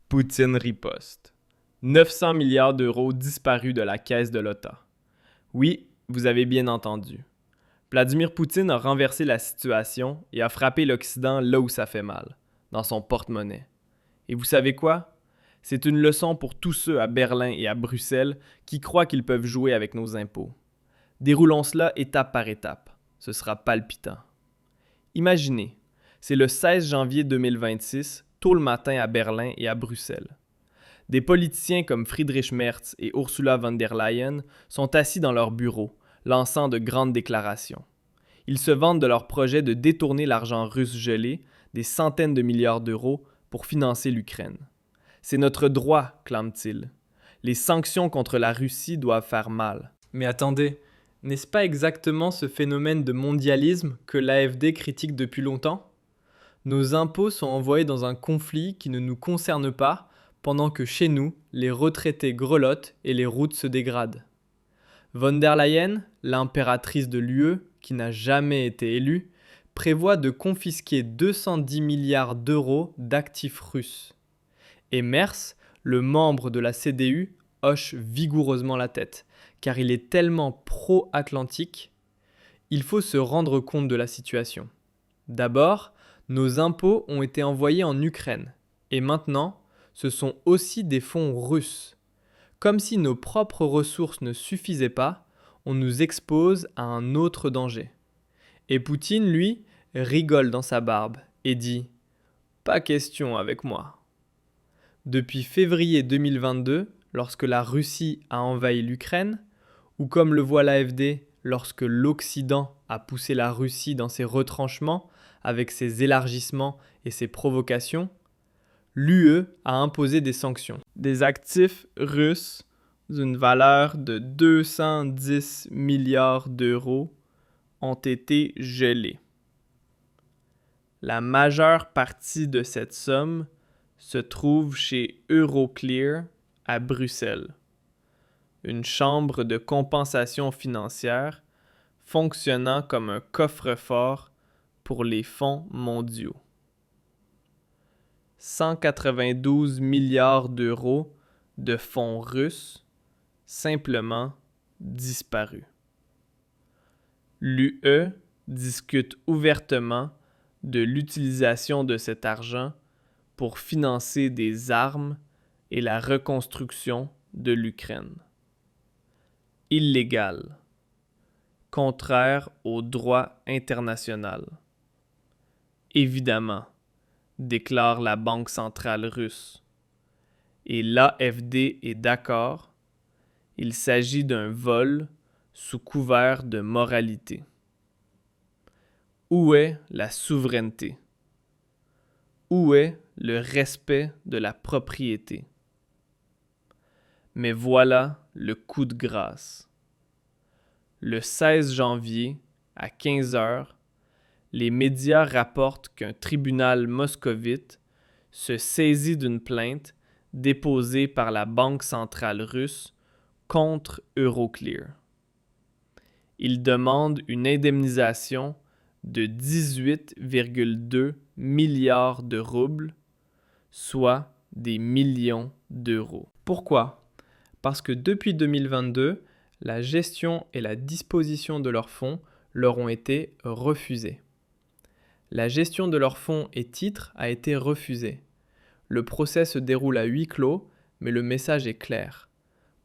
Poutine riposte. 900 milliards d'euros disparus de la caisse de l'OTAN. Oui, vous avez bien entendu. Vladimir Poutine a renversé la situation et a frappé l'Occident là où ça fait mal, dans son porte-monnaie. Et vous savez quoi? C'est une leçon pour tous ceux à Berlin et à Bruxelles qui croient qu'ils peuvent jouer avec nos impôts. Déroulons cela étape par étape. Ce sera palpitant. Imaginez, c'est le 16 janvier 2026, tôt le matin à Berlin et à Bruxelles. Des politiciens comme Friedrich Merz et Ursula von der Leyen sont assis dans leur bureau, lançant de grandes déclarations. Ils se vantent de leur projet de détourner l'argent russe gelé, des centaines de milliards d'euros, pour financer l'Ukraine. C'est notre droit, clament-ils. Les sanctions contre la Russie doivent faire mal. Mais attendez, n'est-ce pas exactement ce phénomène de mondialisme que l'AfD critique depuis longtemps? Nos impôts sont envoyés dans un conflit qui ne nous concerne pas, pendant que chez nous, les retraités grelottent et les routes se dégradent. Von der Leyen, l'impératrice de l'UE, qui n'a jamais été élue, prévoit de confisquer 210 milliards d'euros d'actifs russes. Et Merz, le membre de la CDU, hoche vigoureusement la tête, car il est tellement pro-atlantique. Il faut se rendre compte de la situation. D'abord, nos impôts ont été envoyés en Ukraine, et maintenant, ce sont aussi des fonds russes. Comme si nos propres ressources ne suffisaient pas, on nous expose à un autre danger. Et Poutine, lui, rigole dans sa barbe et dit « Pas question avec moi ». Depuis février 2022, lorsque la Russie a envahi l'Ukraine, ou comme le voit l'AfD, lorsque l'Occident a poussé la Russie dans ses retranchements avec ses élargissements et ses provocations, l'UE a imposé des sanctions. Des actifs russes d'une valeur de 210 milliards d'euros ont été gelés. La majeure partie de cette somme se trouve chez Euroclear à Bruxelles, une chambre de compensation financière fonctionnant comme un coffre-fort pour les fonds mondiaux. 192 milliards d'euros de fonds russes simplement disparus. L'UE discute ouvertement de l'utilisation de cet argent pour financer des armes et la reconstruction de l'Ukraine. Illégal, contraire au droit international. Évidemment, déclare la Banque centrale russe. Et l'AfD est d'accord, il s'agit d'un vol sous couvert de moralité. Où est la souveraineté? Où est le respect de la propriété? Mais voilà le coup de grâce. Le 16 janvier, à 15 heures, les médias rapportent qu'un tribunal moscovite se saisit d'une plainte déposée par la Banque centrale russe contre Euroclear. Il demande une indemnisation de 18,2 milliards de roubles, soit des millions d'euros. Pourquoi? Parce que depuis 2022, la gestion et la disposition de leurs fonds leur ont été refusées. La gestion de leurs fonds et titres a été refusée. Le procès se déroule à huis clos, mais le message est clair.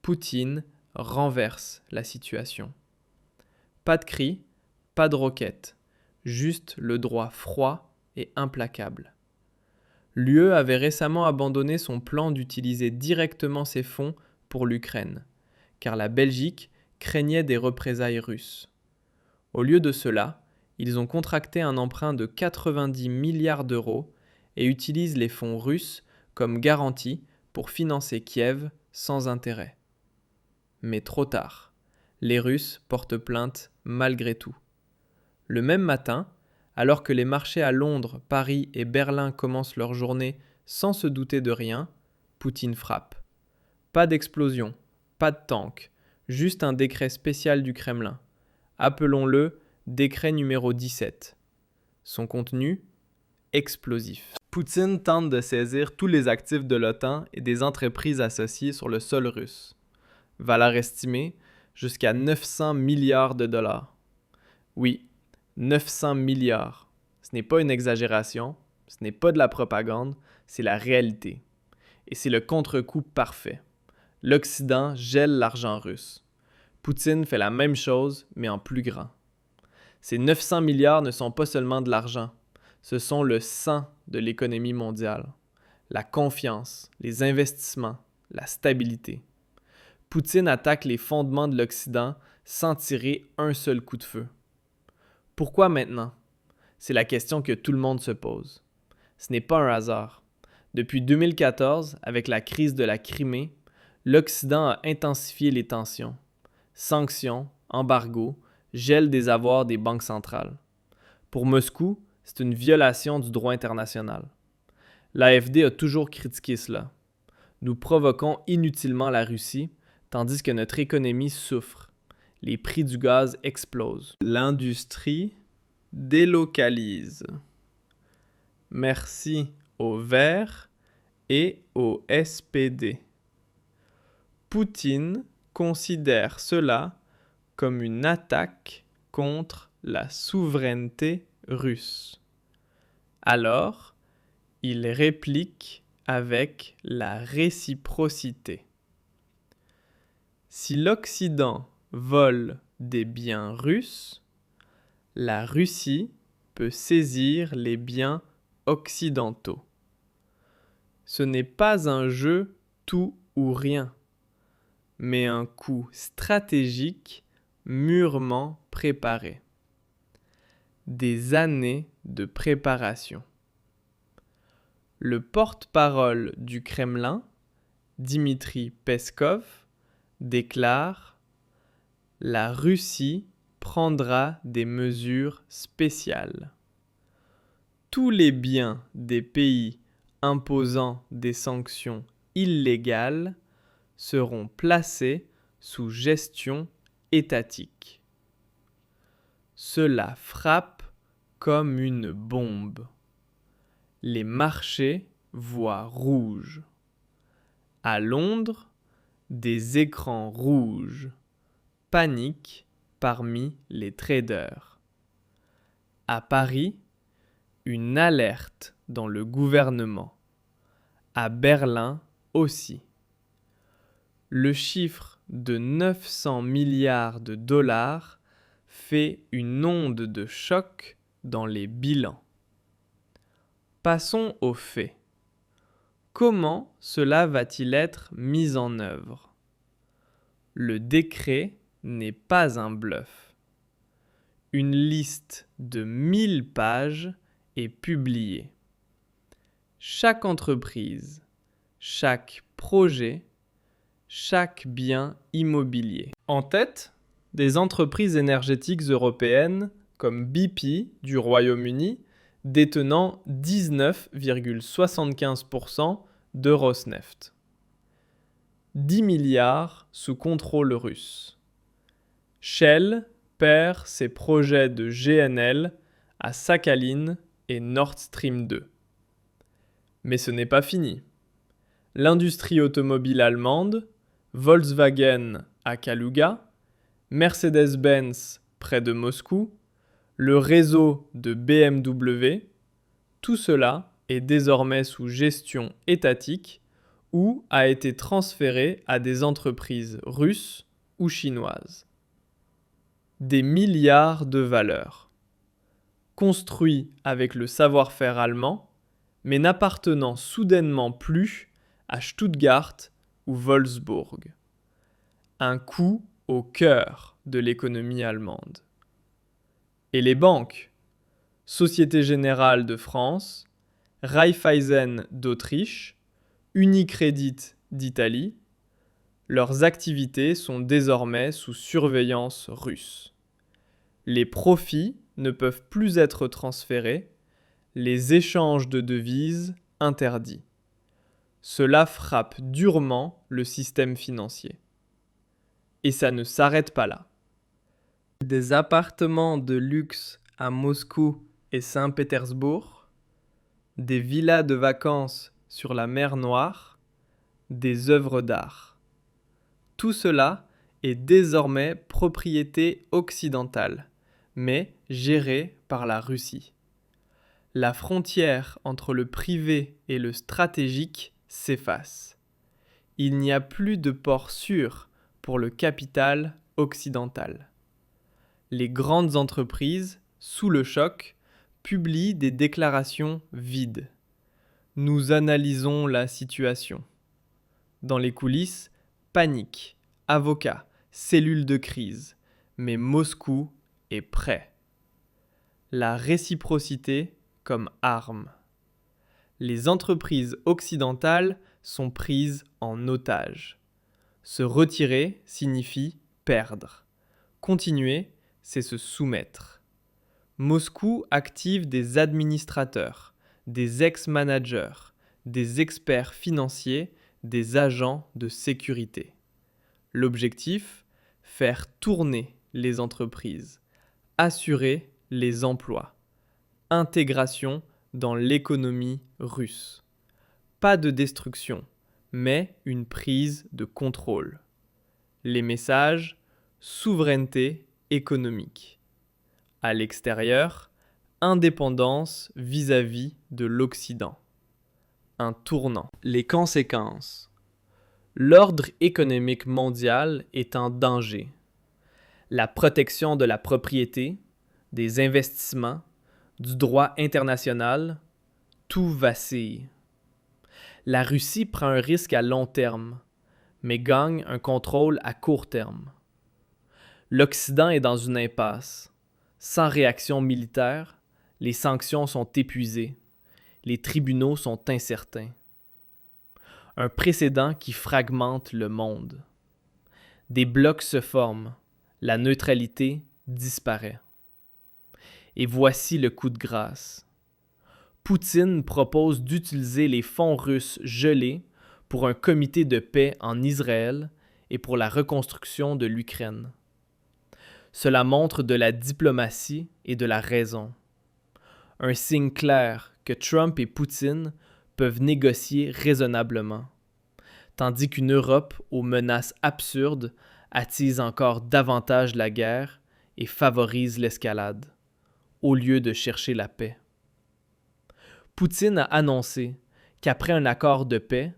Poutine renverse la situation. Pas de cris, pas de roquettes, juste le droit froid et implacable. L'UE avait récemment abandonné son plan d'utiliser directement ses fonds pour l'Ukraine, car la Belgique craignait des représailles russes. Au lieu de cela, ils ont contracté un emprunt de 90 milliards d'euros et utilisent les fonds russes comme garantie pour financer Kiev sans intérêt. Mais trop tard, les Russes portent plainte malgré tout. Le même matin, alors que les marchés à Londres, Paris et Berlin commencent leur journée sans se douter de rien, Poutine frappe. Pas d'explosion, pas de tank, juste un décret spécial du Kremlin. Appelons-le décret numéro 17. Son contenu, explosif. Poutine tente de saisir tous les actifs de l'OTAN et des entreprises associées sur le sol russe. Valeur estimée jusqu'à 900 milliards de dollars. Oui, 900 milliards. Ce n'est pas une exagération, ce n'est pas de la propagande, c'est la réalité. Et c'est le contre-coup parfait. L'Occident gèle l'argent russe. Poutine fait la même chose, mais en plus grand. Ces 900 milliards ne sont pas seulement de l'argent, ce sont le sang de l'économie mondiale. La confiance, les investissements, la stabilité. Poutine attaque les fondements de l'Occident sans tirer un seul coup de feu. Pourquoi maintenant? C'est la question que tout le monde se pose. Ce n'est pas un hasard. Depuis 2014, avec la crise de la Crimée, l'Occident a intensifié les tensions. Sanctions, embargos, gel des avoirs des banques centrales. Pour Moscou, c'est une violation du droit international. L'AfD a toujours critiqué cela. Nous provoquons inutilement la Russie, tandis que notre économie souffre. Les prix du gaz explosent. L'industrie délocalise. Merci au Vert et au SPD. Poutine considère cela comme une attaque contre la souveraineté russe. Alors, il réplique avec la réciprocité. Si l'Occident vole des biens russes, la Russie peut saisir les biens occidentaux. Ce n'est pas un jeu tout ou rien, mais un coup stratégique mûrement préparé. Des années de préparation. Le porte-parole du Kremlin, Dmitri Peskov, déclare « La Russie prendra des mesures spéciales. Tous les biens des pays imposant des sanctions illégales seront placés sous gestion étatique. Cela frappe comme une bombe. Les marchés voient rouge. À Londres, des écrans rouges. Panique parmi les traders. À Paris, une alerte dans le gouvernement. À Berlin aussi. Le chiffre de 900 milliards de dollars fait une onde de choc dans les bilans. Passons aux faits. Comment cela va-t-il être mis en œuvre? Le décret n'est pas un bluff. Une liste de 1000 pages est publiée. Chaque entreprise, chaque projet, chaque bien immobilier. En tête, des entreprises énergétiques européennes comme BP du Royaume-Uni, détenant 19,75% de Rosneft. 10 milliards sous contrôle russe. Shell perd ses projets de GNL à Sakhalin et Nord Stream 2. Mais ce n'est pas fini. L'industrie automobile allemande, Volkswagen à Kaluga, Mercedes-Benz près de Moscou, le réseau de BMW, tout cela est désormais sous gestion étatique ou a été transféré à des entreprises russes ou chinoises. Des milliards de valeurs, construits avec le savoir-faire allemand, mais n'appartenant soudainement plus à Stuttgart ou Wolfsburg. Un coup au cœur de l'économie allemande. Et les banques, Société Générale de France, Raiffeisen d'Autriche, Unicredit d'Italie, leurs activités sont désormais sous surveillance russe. Les profits ne peuvent plus être transférés, les échanges de devises interdits. Cela frappe durement le système financier. Et ça ne s'arrête pas là. Des appartements de luxe à Moscou et Saint-Pétersbourg, des villas de vacances sur la mer Noire, des œuvres d'art. Tout cela est désormais propriété occidentale, mais gérée par la Russie. La frontière entre le privé et le stratégique s'efface. Il n'y a plus de port sûr pour le capital occidental. Les grandes entreprises, sous le choc, publient des déclarations vides. Nous analysons la situation. Dans les coulisses, panique, avocats, cellules de crise. Mais Moscou est prêt. La réciprocité comme arme. Les entreprises occidentales sont prises en otage. Se retirer signifie perdre. Continuer, c'est se soumettre. Moscou active des administrateurs, des ex-managers, des experts financiers, des agents de sécurité. L'objectif, faire tourner les entreprises, assurer les emplois. Intégration dans l'économie russe. Pas de destruction, mais une prise de contrôle. Les messages, souveraineté économique. À l'extérieur, indépendance vis-à-vis de l'Occident. Un tournant. Les conséquences. L'ordre économique mondial est en danger. La protection de la propriété, des investissements, du droit international, tout vacille. La Russie prend un risque à long terme, mais gagne un contrôle à court terme. L'Occident est dans une impasse. Sans réaction militaire, les sanctions sont épuisées. Les tribunaux sont incertains. Un précédent qui fragmente le monde. Des blocs se forment. La neutralité disparaît. Et voici le coup de grâce. Poutine propose d'utiliser les fonds russes gelés pour un comité de paix en Israël et pour la reconstruction de l'Ukraine. Cela montre de la diplomatie et de la raison. Un signe clair que Trump et Poutine peuvent négocier raisonnablement, tandis qu'une Europe aux menaces absurdes attise encore davantage la guerre et favorise l'escalade, au lieu de chercher la paix. Poutine a annoncé qu'après un accord de paix,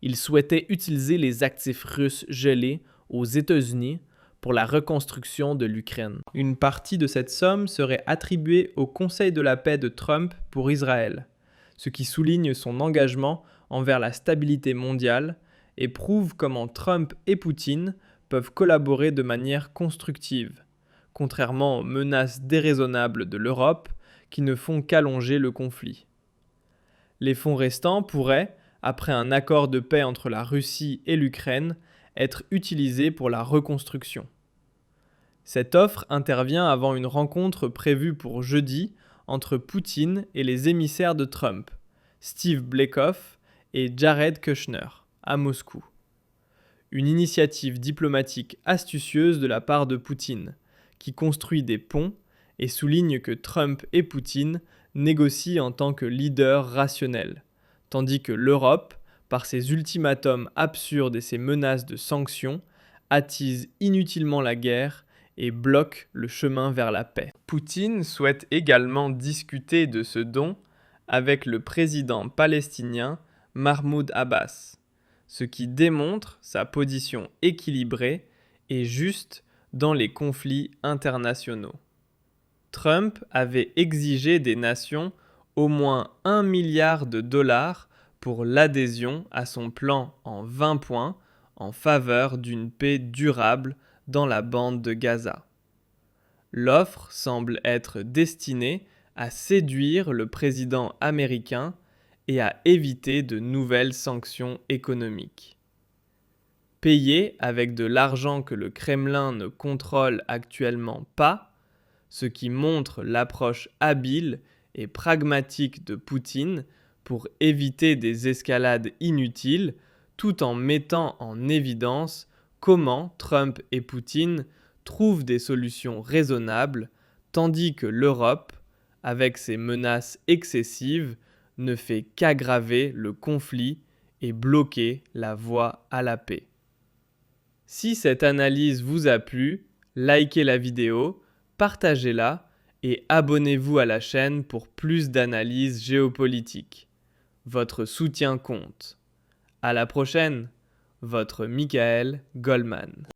il souhaitait utiliser les actifs russes gelés aux États-Unis pour la reconstruction de l'Ukraine. Une partie de cette somme serait attribuée au Conseil de la paix de Trump pour Israël, ce qui souligne son engagement envers la stabilité mondiale et prouve comment Trump et Poutine peuvent collaborer de manière constructive, contrairement aux menaces déraisonnables de l'Europe qui ne font qu'allonger le conflit. Les fonds restants pourraient, après un accord de paix entre la Russie et l'Ukraine, être utilisés pour la reconstruction. Cette offre intervient avant une rencontre prévue pour jeudi entre Poutine et les émissaires de Trump, Steve Blekoff et Jared Kushner, à Moscou. Une initiative diplomatique astucieuse de la part de Poutine, qui construit des ponts et souligne que Trump et Poutine négocient en tant que leaders rationnels, tandis que l'Europe, par ses ultimatums absurdes et ses menaces de sanctions, attise inutilement la guerre et bloque le chemin vers la paix. Poutine souhaite également discuter de ce don avec le président palestinien Mahmoud Abbas, ce qui démontre sa position équilibrée et juste dans les conflits internationaux. Trump avait exigé des nations au moins 1 milliard de dollars pour l'adhésion à son plan en 20 points en faveur d'une paix durable dans la bande de Gaza. L'offre semble être destinée à séduire le président américain et à éviter de nouvelles sanctions économiques. Payé avec de l'argent que le Kremlin ne contrôle actuellement pas, ce qui montre l'approche habile et pragmatique de Poutine pour éviter des escalades inutiles tout en mettant en évidence comment Trump et Poutine trouvent des solutions raisonnables, tandis que l'Europe, avec ses menaces excessives, ne fait qu'aggraver le conflit et bloquer la voie à la paix. Si cette analyse vous a plu, likez la vidéo, partagez-la et abonnez-vous à la chaîne pour plus d'analyses géopolitiques. Votre soutien compte. À la prochaine, votre Michael Goldman.